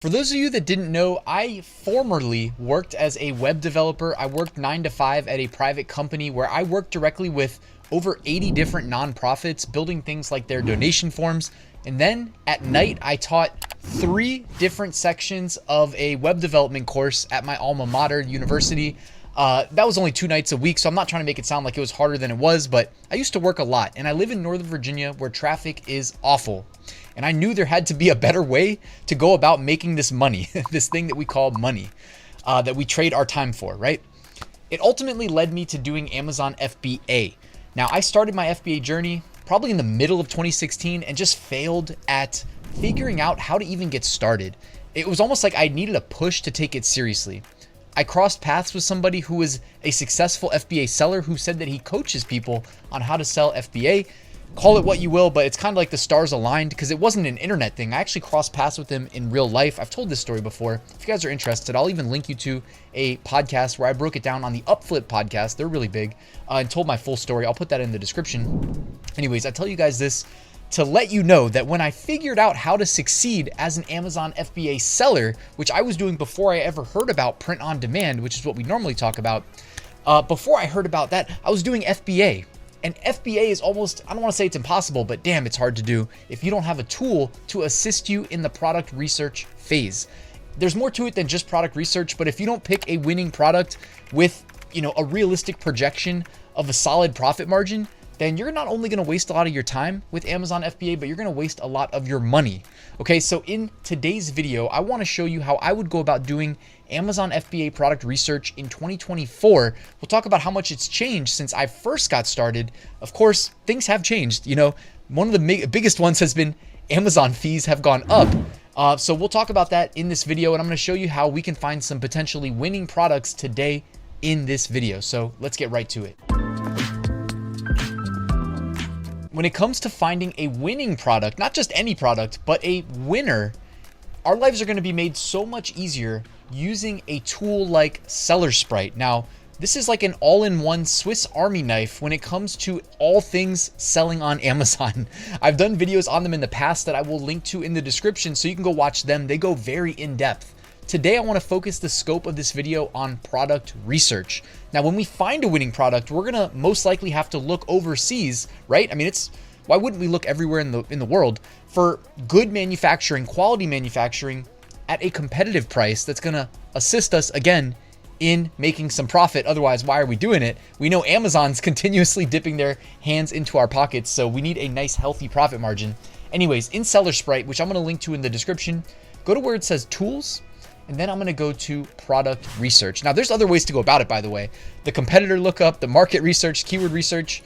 For those of you that didn't know, I formerly worked as a web developer. I worked 9 to 5 at a private company where I worked directly with over 80 different nonprofits, building things like their donation forms. And then at night, I taught 3 different sections of a web development course at my alma mater university. That was only 2 nights a week, so I'm not trying to make it sound like it was harder than it was, but I used to work a lot, and I live in Northern Virginia where traffic is awful. And I knew there had to be a better way to go about making this money, this thing that we call money, that we trade our time for, right? It ultimately led me to doing Amazon FBA. Now, I started my FBA journey probably in the middle of 2016 and just failed at figuring out how to even get started. It was almost like I needed a push to take it seriously. I crossed paths with somebody who was a successful FBA seller who said that he coaches people on how to sell FBA. Call it what you will, but it's kind of like the stars aligned because it wasn't an internet thing. I actually crossed paths with him in real life. I've told this story before. If you guys are interested, I'll even link you to a podcast where I broke it down on the Upflip podcast. They're really big, and told my full story. I'll put that in the description. Anyways, I tell you guys this to let you know that when I figured out how to succeed as an Amazon FBA seller, which I was doing before I ever heard about print on demand, which is what we normally talk about, before I heard about that, I was doing FBA. And FBA is almost, I don't want to say it's impossible, but damn, it's hard to do if you don't have a tool to assist you in the product research phase. There's more to it than just product research, but if you don't pick a winning product with, a realistic projection of a solid profit margin, then you're not only going to waste a lot of your time with Amazon FBA, but you're going to waste a lot of your money. Okay, so in today's video, I want to show you how I would go about doing Amazon FBA product research in 2024. We'll talk about how much it's changed since I first got started. Of course, things have changed. One of the biggest ones has been Amazon fees have gone up. So we'll talk about that in this video, and I'm going to show you how we can find some potentially winning products today in this video. So let's get right to it. When it comes to finding a winning product, not just any product, but a winner, our lives are going to be made so much easier using a tool like SellerSprite. Now, this is like an all-in-one Swiss Army knife when it comes to all things selling on Amazon. I've done videos on them in the past that I will link to in the description so you can go watch them. They go very in-depth. Today, I want to focus the scope of this video on product research. Now, when we find a winning product, we're going to most likely have to look overseas, right? I mean, why wouldn't we look everywhere in the world for good manufacturing, quality manufacturing at a competitive price that's going to assist us, again, in making some profit? Otherwise, why are we doing it? We know Amazon's continuously dipping their hands into our pockets, so we need a nice, healthy profit margin. Anyways, in SellerSprite, which I'm going to link to in the description, go to where it says Tools, and then I'm going to go to product research. Now, there's other ways to go about it, by the way. The competitor lookup, the market research, keyword research,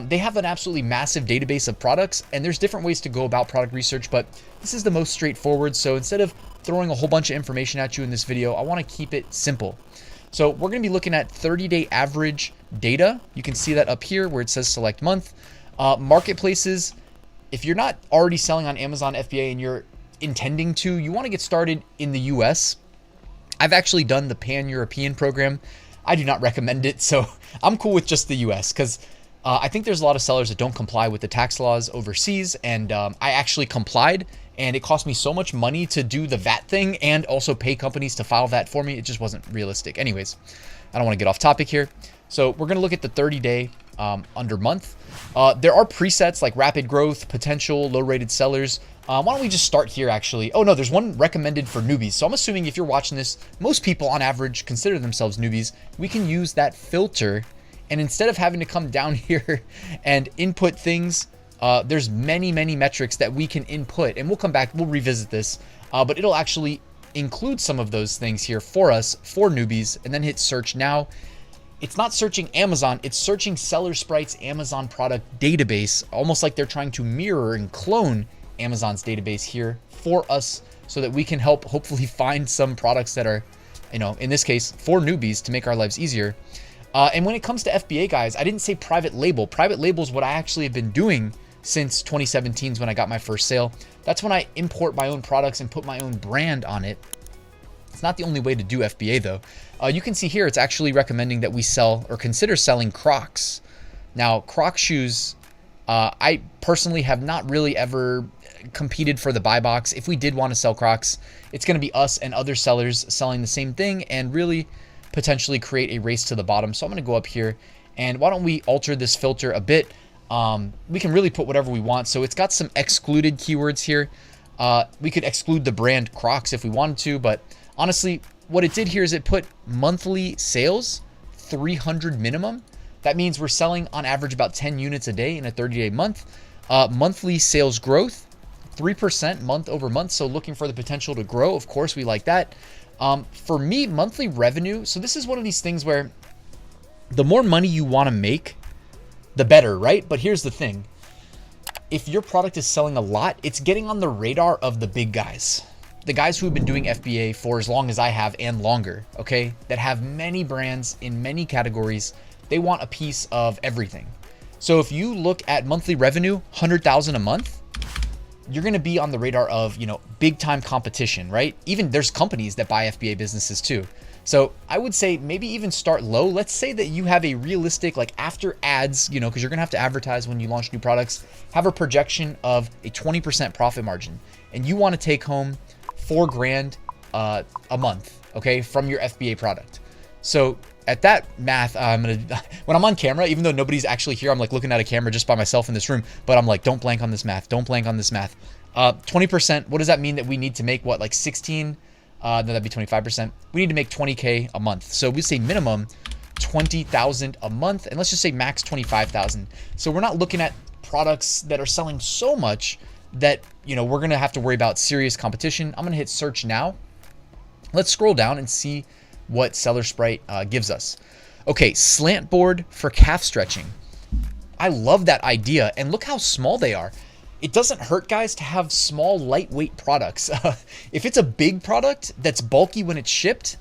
they have an absolutely massive database of products, and there's different ways to go about product research, but this is the most straightforward. So instead of throwing a whole bunch of information at you in this video, I want to keep it simple. So we're going to be looking at 30-day average data. You can see that up here where it says select month. Marketplaces, if you're not already selling on Amazon FBA and you're intending to, you want to get started in the US. I've actually done the Pan-European program. I do not recommend it, so I'm cool with just the US because I think there's a lot of sellers that don't comply with the tax laws overseas, and I actually complied, and it cost me so much money to do the VAT thing and also pay companies to file that for me. It just wasn't realistic. Anyways, I don't want to get off topic here. So we're going to look at the 30-day under month. There are presets like rapid growth, potential, low-rated sellers. Why don't we just start here, actually? Oh, no, there's one recommended for newbies. So I'm assuming if you're watching this, most people on average consider themselves newbies. We can use that filter, and instead of having to come down here and input things, there's many metrics that we can input, and we'll come back, we'll revisit this, but it'll actually include some of those things here for us, for newbies, and then hit search now. It's not searching Amazon, it's searching SellerSprite's Amazon product database, almost like they're trying to mirror and clone Amazon's database here for us so that we can help hopefully find some products that are, in this case, for newbies to make our lives easier. And when it comes to FBA, guys, I didn't say private label. Private label is what I actually have been doing since 2017 is when I got my first sale. That's when I import my own products and put my own brand on it. It's not the only way to do FBA, though. You can see here it's actually recommending that we sell or consider selling Crocs. Now, Croc shoes, I personally have not really ever competed for the buy box. If we did want to sell Crocs, it's going to be us and other sellers selling the same thing and really potentially create a race to the bottom. So I'm going to go up here, and why don't we alter this filter a bit? We can really put whatever we want. So it's got some excluded keywords here. We could exclude the brand Crocs if we wanted to, but honestly, what it did here is it put monthly sales 300 minimum. That means we're selling on average about 10 units a day in a 30-day month. Monthly sales growth 3% month over month. So looking for the potential to grow. Of course, we like that. For me, monthly revenue. So this is one of these things where the more money you want to make, the better, right? But here's the thing. If your product is selling a lot, it's getting on the radar of the big guys. The guys who have been doing FBA for as long as I have and longer, okay? That have many brands in many categories. They want a piece of everything. So if you look at monthly revenue, 100,000 a month, you're going to be on the radar of, big time competition, right? Even there's companies that buy FBA businesses too. So I would say maybe even start low. Let's say that you have a realistic, like after ads, because you're going to have to advertise when you launch new products, have a projection of a 20% profit margin, and you want to take home $4,000 a month, okay, from your FBA product. So at that math, when I'm on camera, even though nobody's actually here, I'm like looking at a camera just by myself in this room, but I'm like, don't blank on this math. Don't blank on this math. 20%, what does that mean that we need to make? What, like 16? No, that'd be 25%. We need to make 20K a month. So we say minimum 20,000 a month, and let's just say max 25,000. So we're not looking at products that are selling so much that, we're going to have to worry about serious competition. I'm going to hit search now. Let's scroll down and see what SellerSprite gives us. Okay, slant board for calf stretching. I love that idea, and look how small they are. It doesn't hurt, guys, to have small, lightweight products. If it's a big product that's bulky when it's shipped,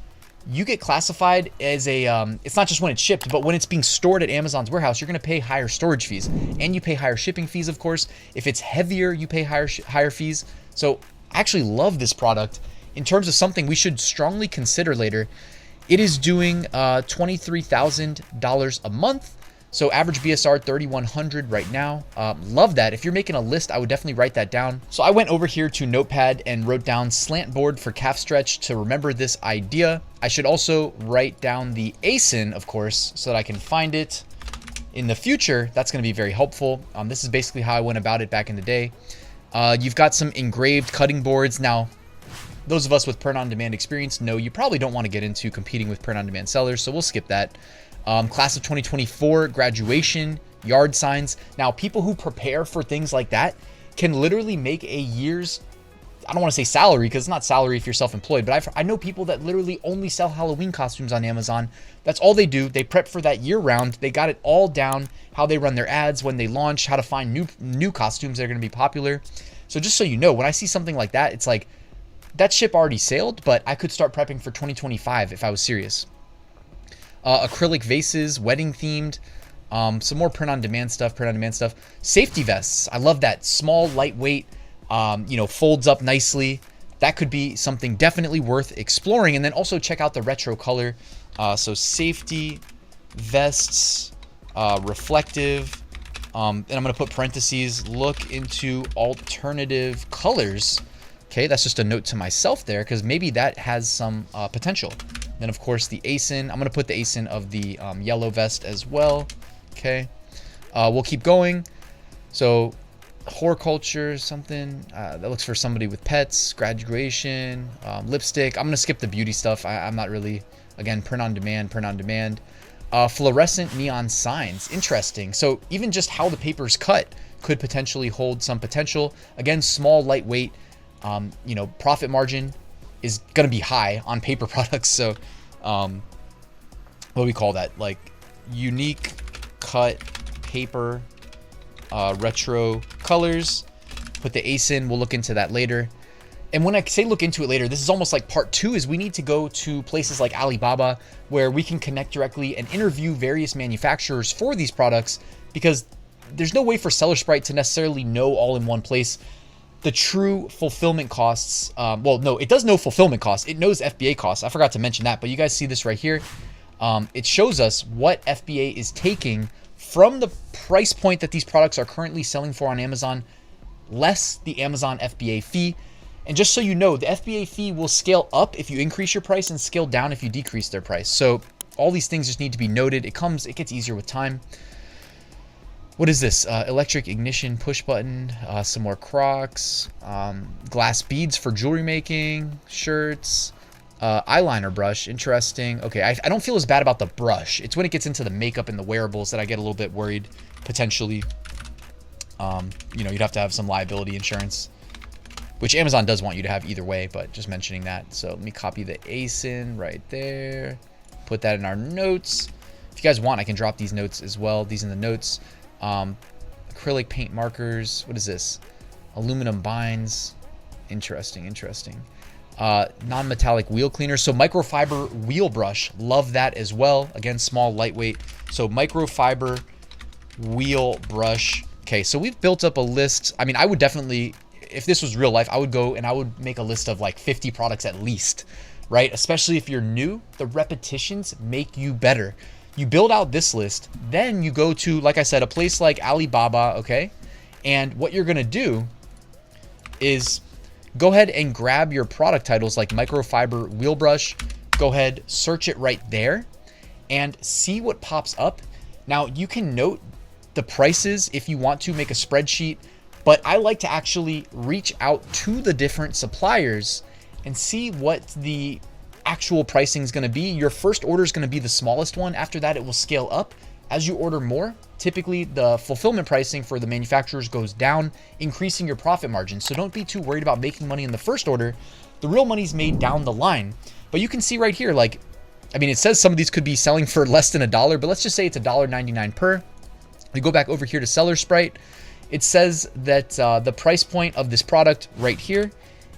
you get classified as a, it's not just when it's shipped, but when it's being stored at Amazon's warehouse, you're going to pay higher storage fees, and you pay higher shipping fees, of course. If it's heavier, you pay higher fees. So I actually love this product. In terms of something we should strongly consider later, it is doing $23,000 a month. So average BSR 3,100 right now. Love that. If you're making a list, I would definitely write that down. So I went over here to Notepad and wrote down slant board for calf stretch to remember this idea. I should also write down the ASIN, of course, so that I can find it in the future. That's going to be very helpful. This is basically how I went about it back in the day. You've got some engraved cutting boards. Now, those of us with print-on-demand experience know you probably don't want to get into competing with print-on-demand sellers, so we'll skip that. Class of 2024, graduation, yard signs. Now, people who prepare for things like that can literally make a year's, I don't want to say salary because it's not salary if you're self-employed, but I know people that literally only sell Halloween costumes on Amazon. That's all they do. They prep for that year round. They got it all down, how they run their ads, when they launch, how to find new costumes that are going to be popular. So just so you know, when I see something like that, it's like, that ship already sailed, but I could start prepping for 2025 if I was serious. Acrylic vases, wedding themed, some more print-on-demand stuff. Safety vests, I love that. Small, lightweight, folds up nicely. That could be something definitely worth exploring. And then also check out the retro color. So safety vests, reflective, and I'm going to put parentheses, look into alternative colors. Okay, that's just a note to myself there because maybe that has some potential. Then, of course, the ASIN. I'm going to put the ASIN of the yellow vest as well. Okay, we'll keep going. So, horticulture, something that looks for somebody with pets, graduation, lipstick. I'm going to skip the beauty stuff. I'm not really, again, print on demand. Fluorescent neon signs. Interesting. So, even just how the paper's cut could potentially hold some potential. Again, small, lightweight. Profit margin is going to be high on paper products. So, what do we call that? Like unique cut paper, retro colors. Put the ASIN. We'll look into that later. And when I say look into it later, this is almost like part 2 is we need to go to places like Alibaba where we can connect directly and interview various manufacturers for these products, because there's no way for SellerSprite to necessarily know all in one place the true fulfillment costs. Well, no, it does know fulfillment costs. It knows FBA costs. I forgot to mention that, but you guys see this right here. It shows us what FBA is taking from the price point that these products are currently selling for on Amazon less the Amazon FBA fee. And just so you know, the FBA fee will scale up if you increase your price and scale down if you decrease their price. So all these things just need to be noted. It gets easier with time. What is this? Electric ignition push button, some more Crocs, glass beads for jewelry making, shirts, eyeliner brush, interesting. Okay, I don't feel as bad about the brush. It's when it gets into the makeup and the wearables that I get a little bit worried, potentially. You know, you'd have to have some liability insurance, which Amazon does want you to have either way, but just mentioning that. So let me copy the ASIN right there, put that in our notes. If you guys want, I can drop these notes as well. These in the notes. Acrylic paint markers. What is this? Aluminum binds. Interesting. Non-metallic wheel cleaner. So microfiber wheel brush. Love that as well. Again, small, lightweight. So microfiber wheel brush. Okay, so we've built up a list. I mean, I would definitely, if this was real life, I would go and I would make a list of like 50 products at least, right? Especially if you're new, the repetitions make you better. You build out this list, then you go to, like I said, a place like Alibaba, okay? And what you're gonna do is go ahead and grab your product titles like microfiber wheel brush, go ahead, search it right there, and see what pops up. Now, you can note the prices if you want to make a spreadsheet, but I like to actually reach out to the different suppliers and see what the actual pricing is going to be. Your first order is going to be the smallest one. After that, it will scale up as you order more. Typically, the fulfillment pricing for the manufacturers goes down, increasing your profit margin. So don't be too worried about making money in the first order. The real money's made down the line. But you can see right here, like, I mean, it says some of these could be selling for less than $1, but let's just say it's $1.99 per. We go back over here to SellerSprite. It says that the price point of this product right here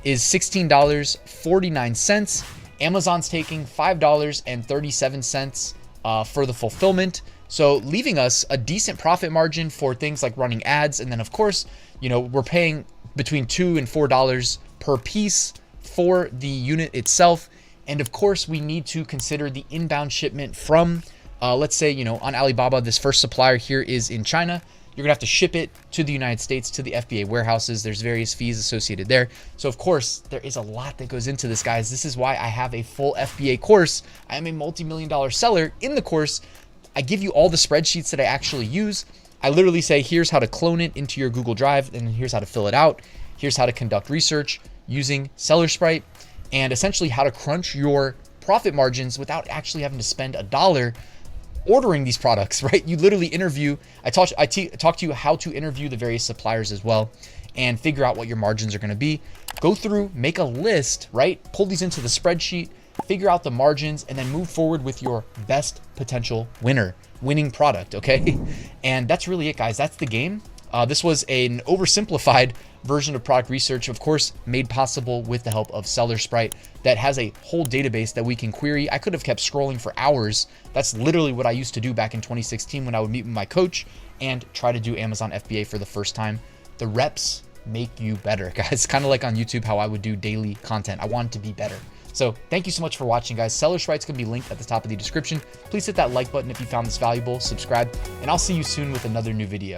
is $16.49. Amazon's taking $5.37 for the fulfillment. So leaving us a decent profit margin for things like running ads. And then of course, you know, we're paying between $2 and $4 per piece for the unit itself. And of course, we need to consider the inbound shipment from, let's say, you know, on Alibaba, this first supplier here is in China. You're gonna have to ship it to the United States, to the FBA warehouses. There's various fees associated there. So of course, there is a lot that goes into this, guys. This is why I have a full FBA course. I am a multi-million-dollar seller. In the course, I give you all the spreadsheets that I actually use. I literally say, here's how to clone it into your Google Drive, and here's how to fill it out. Here's how to conduct research using SellerSprite, and essentially how to crunch your profit margins without actually having to spend $1 ordering these products, right? You literally interview, I talk to you how to interview the various suppliers as well and figure out what your margins are going to be. Go through, make a list, right? Pull these into the spreadsheet, figure out the margins, and then move forward with your best potential winning product, okay? And that's really it, guys. That's the game. This was an oversimplified version of product research, of course, made possible with the help of SellerSprite that has a whole database that we can query. I could have kept scrolling for hours. That's literally what I used to do back in 2016 when I would meet with my coach and try to do Amazon FBA for the first time. The reps make you better, guys. Kind of like on YouTube, how I would do daily content. I want to be better. So thank you so much for watching, guys. SellerSprite's gonna be linked at the top of the description. Please hit that like button if you found this valuable, subscribe, and I'll see you soon with another new video.